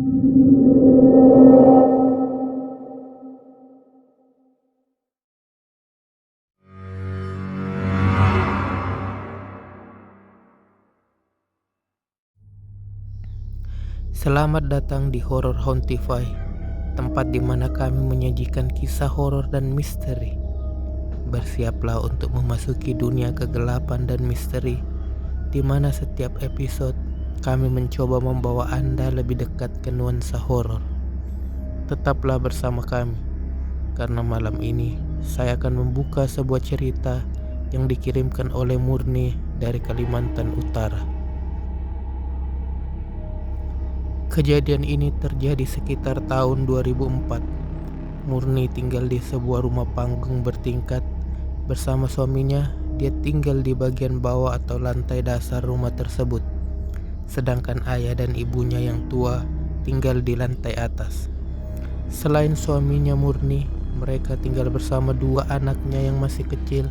Selamat datang di Horror Hauntify, tempat di mana kami menyajikan kisah horor dan misteri. Bersiaplah untuk memasuki dunia kegelapan dan misteri, di mana setiap episode kami mencoba membawa Anda lebih dekat ke nuansa horor. Tetaplah bersama kami, karena malam ini saya akan membuka sebuah cerita yang dikirimkan oleh Murni dari Kalimantan Utara. Kejadian ini terjadi sekitar tahun 2004. Murni tinggal di sebuah rumah panggung bertingkat. Bersama suaminya, dia tinggal di bagian bawah atau lantai dasar rumah tersebut. Sedangkan ayah dan ibunya yang tua tinggal di lantai atas. Selain suaminya Murni, mereka tinggal bersama dua anaknya yang masih kecil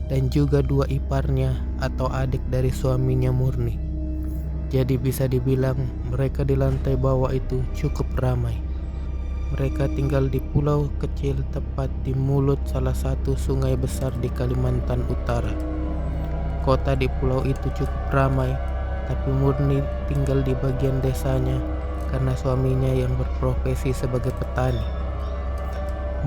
dan juga dua iparnya atau adik dari suaminya Murni. Jadi bisa dibilang mereka di lantai bawah itu cukup ramai. Mereka tinggal di pulau kecil tepat di mulut salah satu sungai besar di Kalimantan Utara. Kota di pulau itu cukup ramai, tapi Murni tinggal di bagian desanya karena suaminya yang berprofesi sebagai petani.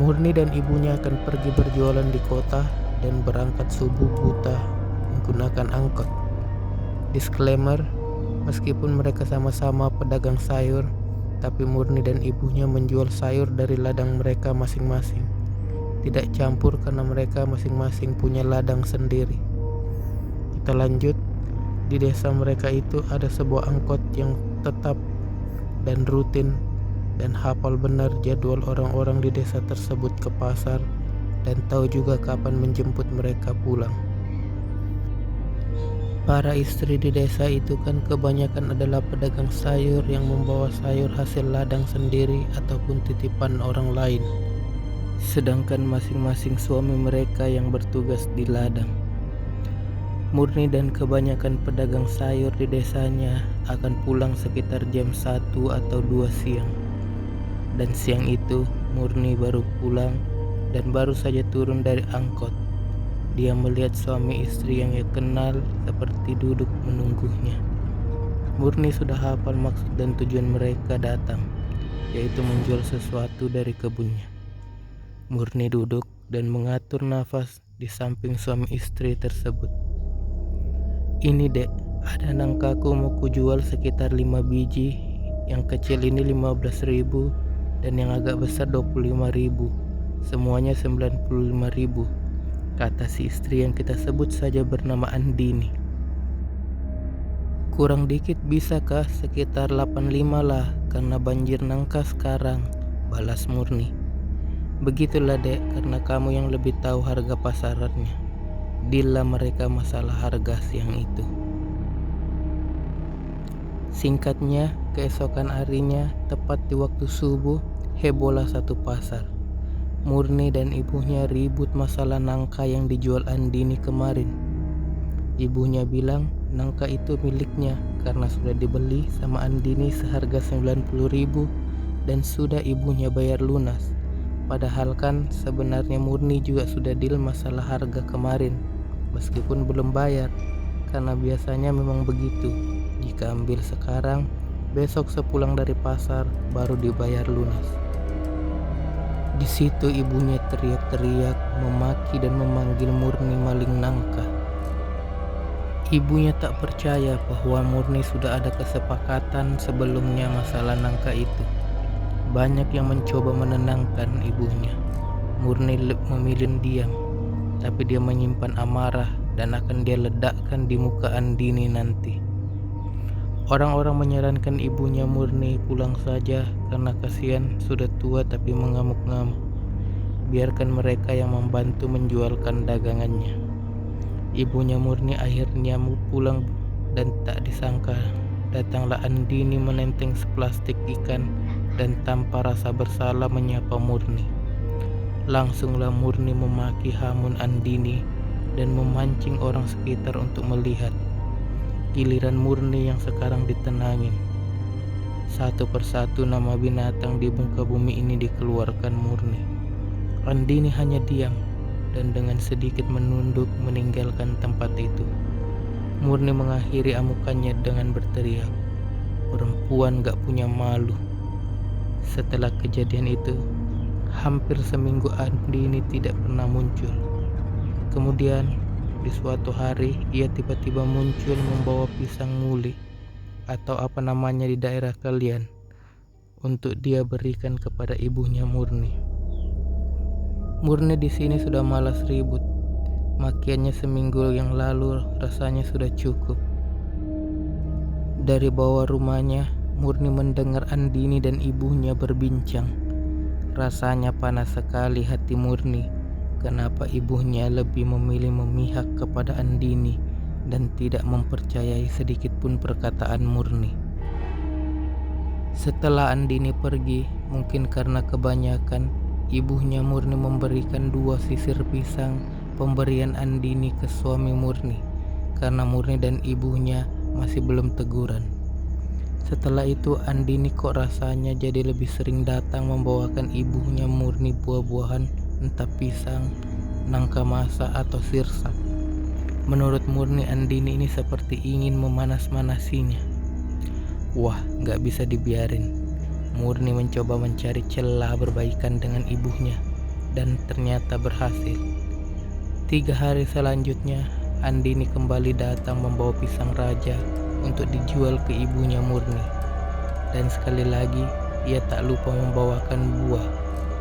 Murni dan ibunya akan pergi berjualan di kota dan berangkat subuh buta menggunakan angkot. Disclaimer, meskipun mereka sama-sama pedagang sayur, tapi Murni dan ibunya menjual sayur dari ladang mereka masing-masing. Tidak campur karena mereka masing-masing punya ladang sendiri. Kita lanjut. Di desa mereka itu ada sebuah angkot yang tetap dan rutin dan hafal benar jadwal orang-orang di desa tersebut ke pasar dan tahu juga kapan menjemput mereka pulang. Para istri di desa itu kan kebanyakan adalah pedagang sayur yang membawa sayur hasil ladang sendiri ataupun titipan orang lain. Sedangkan masing-masing suami mereka yang bertugas di ladang. Murni dan kebanyakan pedagang sayur di desanya akan pulang sekitar jam 1 atau 2 siang. Dan siang itu Murni baru pulang dan baru saja turun dari angkot. Dia melihat suami istri yang ia kenal seperti duduk menunggunya. Murni sudah hafal maksud dan tujuan mereka datang, yaitu menjual sesuatu dari kebunnya. Murni duduk dan mengatur nafas di samping suami istri tersebut. Ini dek, ada nangkaku mau kujual sekitar 5 biji. Yang kecil ini 15.000 dan yang agak besar 25.000. Semuanya 95.000. Kata si istri yang kita sebut saja bernama Andini. Kurang dikit bisa kah? Sekitar 85 lah, karena banjir nangka sekarang, balas Murni. Begitulah dek, karena kamu yang lebih tahu harga pasarannya. Deal lah mereka masalah harga siang itu. Singkatnya, keesokan harinya, tepat di waktu subuh, hebohlah satu pasar. Murni dan ibunya ribut masalah nangka yang dijual Andini kemarin. Ibunya bilang nangka itu miliknya karena sudah dibeli sama Andini seharga 90.000 dan sudah ibunya bayar lunas. Padahal kan sebenarnya Murni juga sudah deal masalah harga kemarin, meskipun belum bayar, karena biasanya memang begitu. Jika ambil sekarang, besok sepulang dari pasar baru dibayar lunas. Di situ ibunya teriak-teriak, memaki dan memanggil Murni maling nangka. Ibunya tak percaya bahwa Murni sudah ada kesepakatan sebelumnya masalah nangka itu. Banyak yang mencoba menenangkan ibunya. Murni memilih diam, tapi dia menyimpan amarah dan akan dia ledakkan di muka Andini nanti. Orang-orang menyarankan ibunya Murni pulang saja karena kasihan sudah tua tapi mengamuk-ngamuk. Biarkan mereka yang membantu menjualkan dagangannya. Ibunya Murni akhirnya pulang dan tak disangka datanglah Andini menenteng seplastik ikan dan tanpa rasa bersalah menyapa Murni. Langsunglah Murni memaki hamun Andini dan memancing orang sekitar untuk melihat. Giliran Murni yang sekarang ditenangin. Satu persatu nama binatang di muka bumi ini dikeluarkan Murni. Andini hanya diam dan dengan sedikit menunduk meninggalkan tempat itu. Murni mengakhiri amukannya dengan berteriak, "Perempuan gak punya malu." Setelah kejadian itu, hampir seminggu Andini tidak pernah muncul. Kemudian, di suatu hari ia tiba-tiba muncul membawa pisang muli atau apa namanya di daerah kalian untuk dia berikan kepada ibunya Murni. Murni di sini sudah malas ribut. Makiannya seminggu yang lalu rasanya sudah cukup. Dari bawah rumahnya, Murni mendengar Andini dan ibunya berbincang. Rasanya panas sekali hati Murni. Kenapa ibunya lebih memilih memihak kepada Andini dan tidak mempercayai sedikit pun perkataan Murni. Setelah Andini pergi, mungkin karena kebanyakan, ibunya Murni memberikan 2 sisir pisang pemberian Andini ke suami Murni, karena Murni dan ibunya masih belum teguran. Setelah itu Andini kok rasanya jadi lebih sering datang membawakan ibunya Murni buah-buahan, entah pisang, nangka masak atau sirsak. Menurut Murni, Andini ini seperti ingin memanas-manasinya. Wah, gak bisa dibiarin. Murni mencoba mencari celah berbaikan dengan ibunya dan ternyata berhasil. 3 hari selanjutnya, Andini kembali datang membawa pisang raja untuk dijual ke ibunya Murni. Dan sekali lagi, ia tak lupa membawakan buah,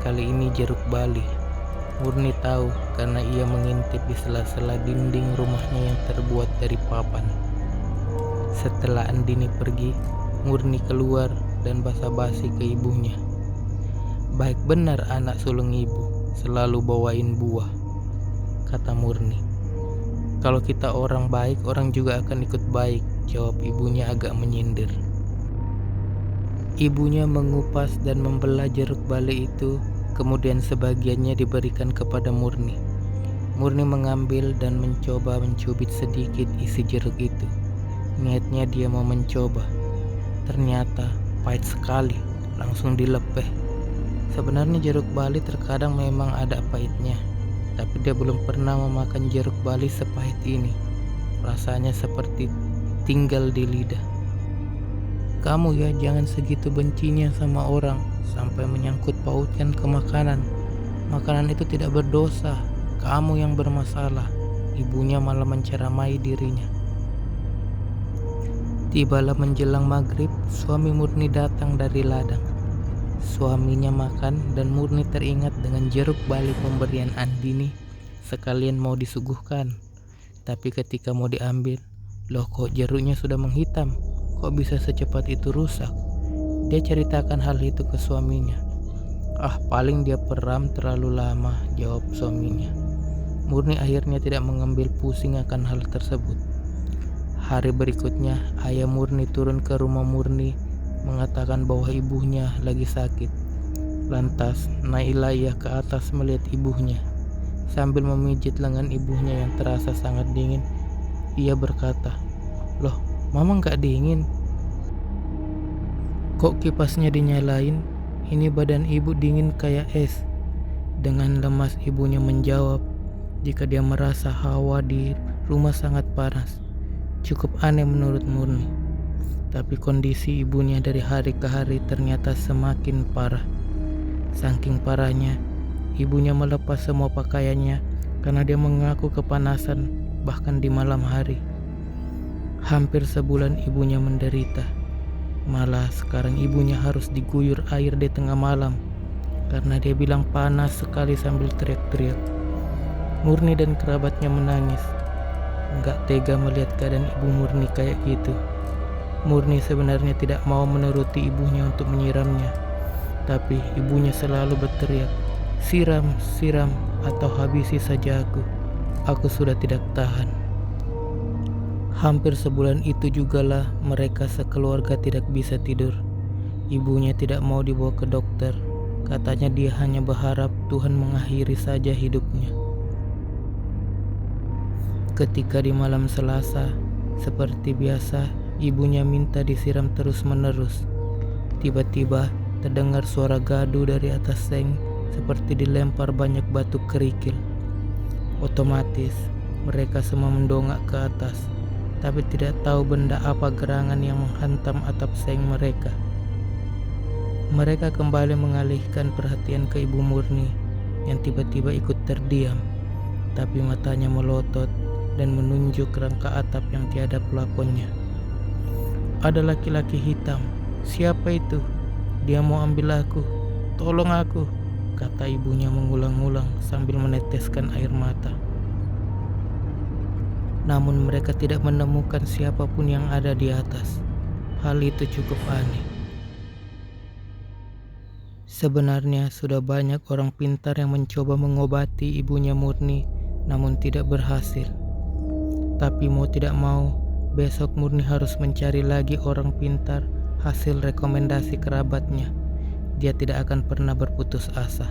kali ini jeruk bali. Murni tahu karena ia mengintip di sela-sela dinding rumahnya yang terbuat dari papan. Setelah Andini pergi, Murni keluar dan basa-basi ke ibunya. "Baik benar anak sulung ibu, selalu bawain buah," kata Murni. "Kalau kita orang baik, orang juga akan ikut baik," jawab ibunya agak menyindir. Ibunya mengupas dan membelah jeruk bali itu, kemudian sebagiannya diberikan kepada Murni. Murni mengambil dan mencoba mencubit sedikit isi jeruk itu. Niatnya dia mau mencoba. Ternyata pahit sekali, langsung dilepeh. Sebenarnya jeruk bali terkadang memang ada pahitnya, tapi dia belum pernah memakan jeruk bali sepahit ini. Rasanya seperti tinggal di lidah. "Kamu ya jangan segitu bencinya sama orang sampai menyangkut pautkan ke makanan. Makanan itu tidak berdosa, kamu yang bermasalah." Ibunya malah menceramai dirinya. Tibalah menjelang maghrib, suami Murni datang dari ladang. Suaminya makan dan Murni teringat dengan jeruk bali pemberian Andini, sekalian mau disuguhkan. Tapi ketika mau diambil, loh kok jeruknya sudah menghitam? Kok bisa secepat itu rusak? Dia ceritakan hal itu ke suaminya. "Ah, paling dia peram terlalu lama," jawab suaminya. Murni akhirnya tidak mengambil pusing akan hal tersebut. Hari berikutnya, ayah Murni turun ke rumah Murni mengatakan bahwa ibunya lagi sakit. Lantas, naiklah ia ke atas melihat ibunya. Sambil memijit lengan ibunya yang terasa sangat dingin, ia berkata, "Loh, mama gak dingin? Kok kipasnya dinyalain? Ini badan ibu dingin kayak es." Dengan lemas ibunya menjawab, jika dia merasa hawa di rumah sangat panas. Cukup aneh menurut Murni. Tapi kondisi ibunya dari hari ke hari ternyata semakin parah. Saking parahnya, ibunya melepas semua pakaiannya karena dia mengaku kepanasan bahkan di malam hari. Hampir sebulan ibunya menderita. Malah sekarang ibunya harus diguyur air di tengah malam karena dia bilang panas sekali sambil teriak-teriak. Murni dan kerabatnya menangis. Gak tega melihat keadaan ibu Murni kayak gitu. Murni sebenarnya tidak mau menuruti ibunya untuk menyiramnya, tapi ibunya selalu berteriak, "Siram, siram, atau habisi saja aku. Aku sudah tidak tahan." Hampir sebulan itu jugalah mereka sekeluarga tidak bisa tidur. Ibunya tidak mau dibawa ke dokter. Katanya dia hanya berharap Tuhan mengakhiri saja hidupnya. Ketika di malam Selasa, seperti biasa, ibunya minta disiram terus-menerus. Tiba-tiba terdengar suara gaduh dari atas seng seperti dilempar banyak batu kerikil. Otomatis mereka semua mendongak ke atas, tapi tidak tahu benda apa gerangan yang menghantam atap seng mereka. Mereka kembali mengalihkan perhatian ke Ibu Murni yang tiba-tiba ikut terdiam, tapi matanya melotot dan menunjuk rangka atap yang tiada pelakonnya. Ada laki-laki hitam. Siapa itu? Dia mau ambil aku. Tolong aku, kata ibunya mengulang-ulang sambil meneteskan air mata. Namun mereka tidak menemukan siapapun yang ada di atas. Hal itu cukup aneh. Sebenarnya sudah banyak orang pintar yang mencoba mengobati ibunya Murni, namun tidak berhasil. Tapi mau tidak mau, besok Murni harus mencari lagi orang pintar hasil rekomendasi kerabatnya. Dia tidak akan pernah berputus asa.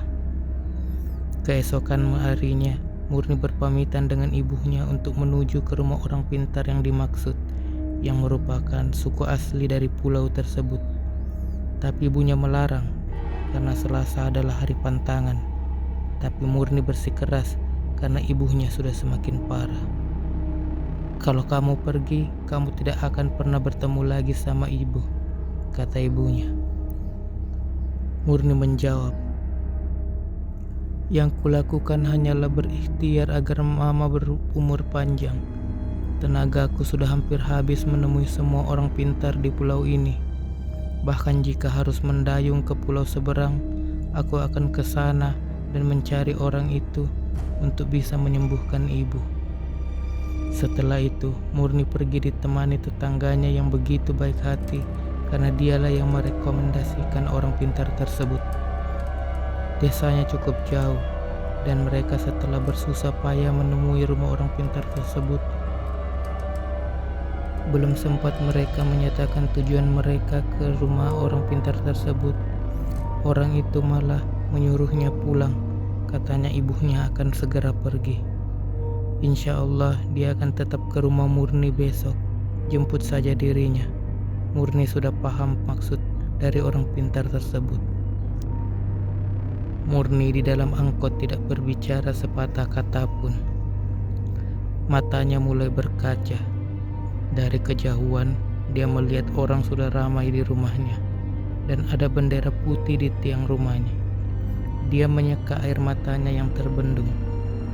Keesokan harinya, Murni berpamitan dengan ibunya untuk menuju ke rumah orang pintar yang dimaksud, yang merupakan suku asli dari pulau tersebut. Tapi ibunya melarang, karena Selasa adalah hari pantangan. Tapi Murni bersikeras karena ibunya sudah semakin parah. Kalau kamu pergi, kamu tidak akan pernah bertemu lagi sama ibu, kata ibunya. Murni menjawab, yang kulakukan hanyalah berikhtiar agar mama berumur panjang. Tenagaku sudah hampir habis menemui semua orang pintar di pulau ini. Bahkan jika harus mendayung ke pulau seberang, aku akan ke sana dan mencari orang itu untuk bisa menyembuhkan ibu. Setelah itu, Murni pergi ditemani tetangganya yang begitu baik hati karena dialah yang merekomendasikan orang pintar tersebut. Desanya cukup jauh dan mereka setelah bersusah payah menemui rumah orang pintar tersebut, belum sempat mereka menyatakan tujuan mereka ke rumah orang pintar tersebut, orang itu malah menyuruhnya pulang. Katanya ibunya akan segera pergi. Insya Allah dia akan tetap ke rumah Murni besok. Jemput saja dirinya. Murni sudah paham maksud dari orang pintar tersebut. Murni di dalam angkot tidak berbicara sepatah kata pun. Matanya mulai berkaca. Dari kejauhan, dia melihat orang sudah ramai di rumahnya dan ada bendera putih di tiang rumahnya. Dia menyeka air matanya yang terbendung,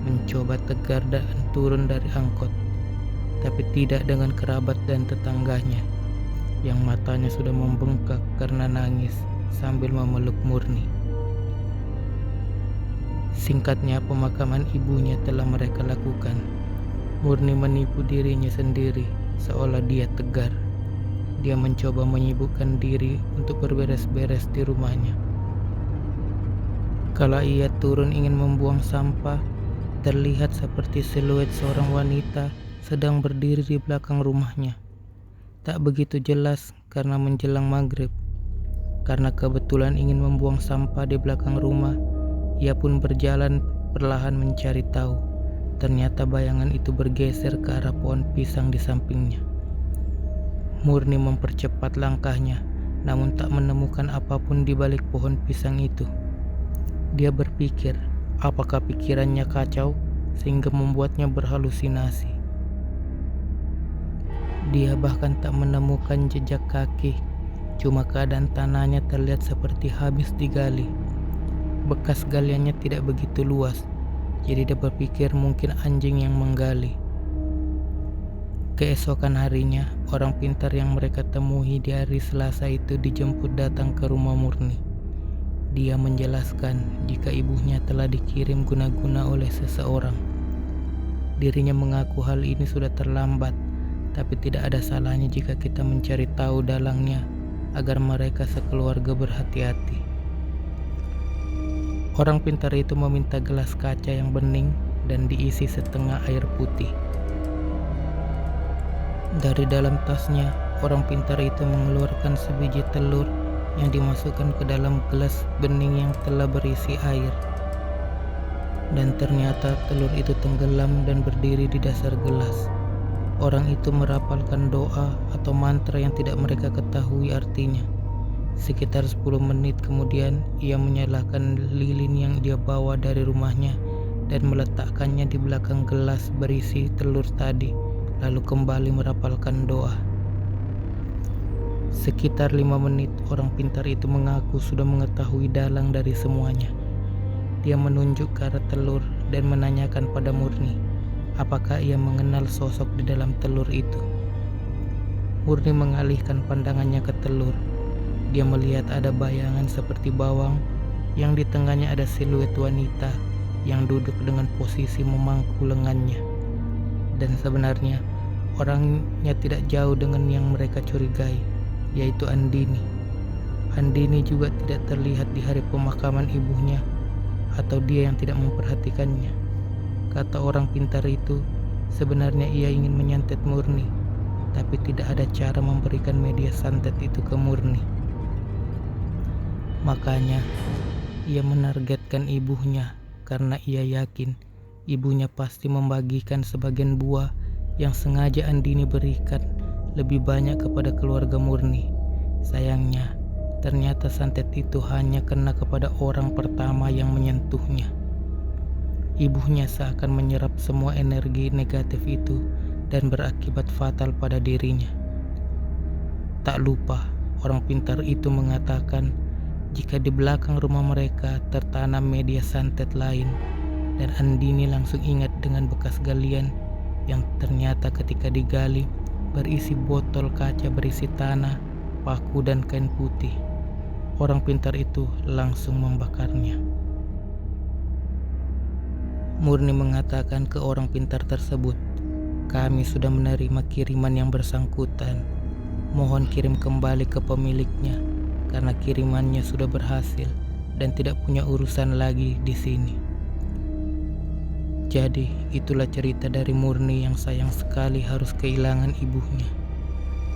mencoba tegar dan turun dari angkot, tapi tidak dengan kerabat dan tetangganya yang matanya sudah membengkak karena nangis sambil memeluk Murni. Singkatnya, pemakaman ibunya telah mereka lakukan. Murni menipu dirinya sendiri seolah dia tegar. Dia mencoba menyibukkan diri untuk berberes-beres di rumahnya. Kalau ia turun ingin membuang sampah, terlihat seperti siluet seorang wanita sedang berdiri di belakang rumahnya. Tak begitu jelas karena menjelang maghrib. Karena kebetulan ingin membuang sampah di belakang rumah, ia pun berjalan perlahan mencari tahu. Ternyata bayangan itu bergeser ke arah pohon pisang di sampingnya. Murni mempercepat langkahnya, namun tak menemukan apapun di balik pohon pisang itu. Dia berpikir, apakah pikirannya kacau sehingga membuatnya berhalusinasi. Dia bahkan tak menemukan jejak kaki, cuma keadaan tanahnya terlihat seperti habis digali. Bekas galiannya tidak begitu luas, jadi dia berpikir mungkin anjing yang menggali. Keesokan harinya, orang pintar yang mereka temui di hari Selasa itu dijemput datang ke rumah Murni. Dia menjelaskan jika ibunya telah dikirim guna-guna oleh seseorang. Dirinya mengaku hal ini sudah terlambat, tapi tidak ada salahnya jika kita mencari tahu dalangnya agar mereka sekeluarga berhati-hati. Orang pintar itu meminta gelas kaca yang bening dan diisi setengah air putih. Dari dalam tasnya, orang pintar itu mengeluarkan sebiji telur yang dimasukkan ke dalam gelas bening yang telah berisi air. Dan ternyata telur itu tenggelam dan berdiri di dasar gelas. Orang itu merapalkan doa atau mantra yang tidak mereka ketahui artinya. Sekitar 10 menit kemudian, ia menyalakan lilin yang dia bawa dari rumahnya dan meletakkannya di belakang gelas berisi telur tadi, lalu kembali merapalkan doa. Sekitar 5 menit, orang pintar itu mengaku sudah mengetahui dalang dari semuanya. Dia menunjuk ke arah telur dan menanyakan pada Murni, apakah ia mengenal sosok di dalam telur itu. Murni mengalihkan pandangannya ke telur. Dia melihat ada bayangan seperti bawang, yang di tengahnya ada siluet wanita yang duduk dengan posisi memangku lengannya. Dan sebenarnya, orangnya tidak jauh dengan yang mereka curigai, yaitu Andini. Andini juga tidak terlihat di hari pemakaman ibunya, atau dia yang tidak memperhatikannya. Kata orang pintar itu, sebenarnya ia ingin menyantet Murni, tapi tidak ada cara memberikan media santet itu ke Murni. Makanya, ia menargetkan ibunya karena ia yakin ibunya pasti membagikan sebagian buah yang sengaja Andini berikan lebih banyak kepada keluarga Murni. Sayangnya, ternyata santet itu hanya kena kepada orang pertama yang menyentuhnya. Ibunya seakan menyerap semua energi negatif itu dan berakibat fatal pada dirinya. Tak lupa, orang pintar itu mengatakan jika di belakang rumah mereka tertanam media santet lain, dan Andini langsung ingat dengan bekas galian yang ternyata ketika digali berisi botol kaca berisi tanah, paku dan kain putih. Orang pintar itu langsung membakarnya. Murni mengatakan ke orang pintar tersebut, "Kami sudah menerima kiriman yang bersangkutan. Mohon kirim kembali ke pemiliknya karena kirimannya sudah berhasil dan tidak punya urusan lagi di sini." Jadi, itulah cerita dari Murni yang sayang sekali harus kehilangan ibunya.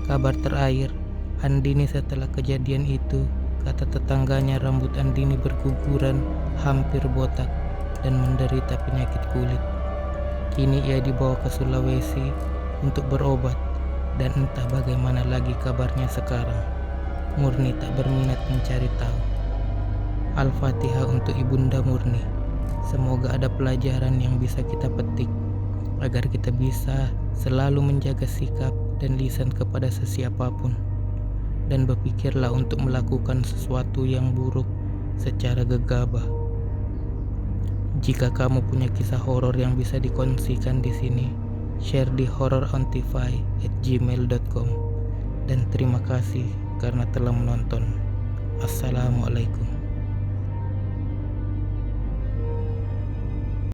Kabar terakhir, Andini setelah kejadian itu, kata tetangganya rambut Andini berguguran, hampir botak, dan menderita penyakit kulit. Kini ia dibawa ke Sulawesi untuk berobat, dan entah bagaimana lagi kabarnya sekarang. Murni tak berminat mencari tahu. Al-Fatihah untuk Ibunda Murni. Semoga ada pelajaran yang bisa kita petik, agar kita bisa selalu menjaga sikap dan lisan kepada sesiapapun, dan berpikirlah untuk melakukan sesuatu yang buruk secara gegabah. Jika kamu punya kisah horor yang bisa dikongsikan di sini, share di hororontify@gmail.com. Dan terima kasih karena telah menonton. Assalamualaikum.